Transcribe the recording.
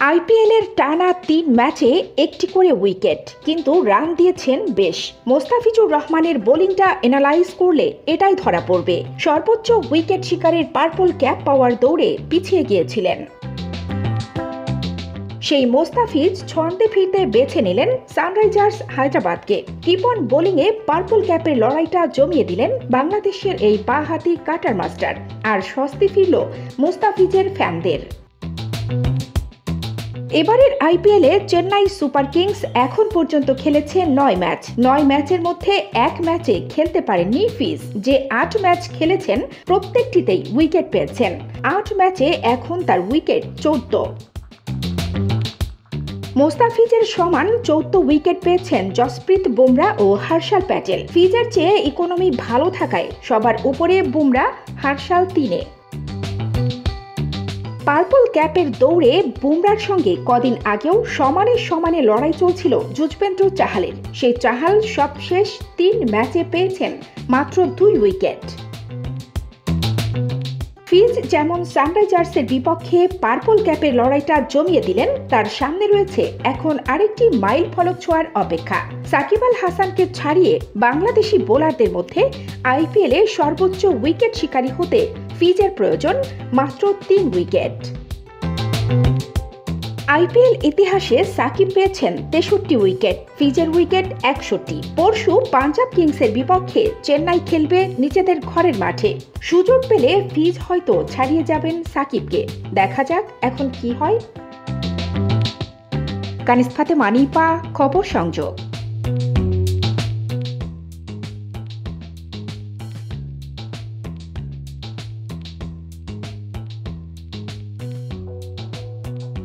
IPL এর টানা ৩ ম্যাচে একটি করে উইকেট, কিন্তু রান দিয়েছেন বেশ। মোস্তাফিজুর রহমানের বোলিংটা অ্যানালাইজ করলে এটাই ধরা পড়বে, সর্বোচ্চ উইকেট শিকারের পার্পল ক্যাপ পাওয়ার দৌড়ে পিছিয়ে গিয়েছিলেন। সেই মোস্তাফিজ ছন্দে ফিরতে বেছে নিলেন সানরাইজার্স হায়দ্রাবাদকে। কিপন বোলিংয়ে পার্পল ক্যাপের লড়াইটা জমিয়ে দিলেন বাংলাদেশের এই বাঁহাতি কাটার মাস্টার, আর স্বস্তি ফিরল মোস্তাফিজের ফ্যানদের। এবারের আইপিএলে চেন্নাই সুপার কিংস এখন পর্যন্ত খেলেছে ৯ ম্যাচ। ৯ ম্যাচের মধ্যে এক ম্যাচে খেলতে পারেননি ফিজ। যে ৮ ম্যাচ খেলেছেন প্রত্যেকটিতেই উইকেট পেয়েছেন। ৮ ম্যাচে এখন তার উইকেট ১৪। মোস্তাফিজের সমান ১৪ উইকেট পেয়েছেন জসপ্রীত বুমরা ও হর্ষাল প্যাটেল। ফিজের চেয়ে ইকোনমি ভালো থাকায় সবার উপরে বুমরা, হর্ষাল ৩-এ। পার্পল ক্যাপের দৌড়ে বুমরার সঙ্গে কদিন আগেও সমানে লড়াই চলছিল যুজবেন্দ্র চাহালের। সেই চাহাল সবশেষ ৩ ম্যাচে পেয়েছেন মাত্র ২ উইকেট। ফিজ যেমন সানরাইজার্সের বিপক্ষে পার্পল ক্যাপের লড়াইটা জমিয়ে দিলেন, তার সামনে রয়েছে এখন আরেকটি মাইল ফলক ছোঁয়ার অপেক্ষা। সাকিব আল হাসানকে ছাড়িয়ে বাংলাদেশি বোলারদের মধ্যে আইপিএলে সর্বোচ্চ উইকেট শিকারী হতে ফিজের প্রয়োজন মাত্র ৩ উইকেট। আইপিএল ইতিহাসে সাকিব পেয়েছেন ৬৩ উইকেট, ফিজের উইকেট ৬১। পরশু পাঞ্জাব কিংসের বিপক্ষে চেন্নাই খেলবে নিজেদের ঘরের মাঠে। সুযোগ পেলে ফিজ হয়তো ছাড়িয়ে যাবেন সাকিবকে। দেখা যাক এখন কি হয়। কানিজ ফাতেমা, খবর সংযোগ।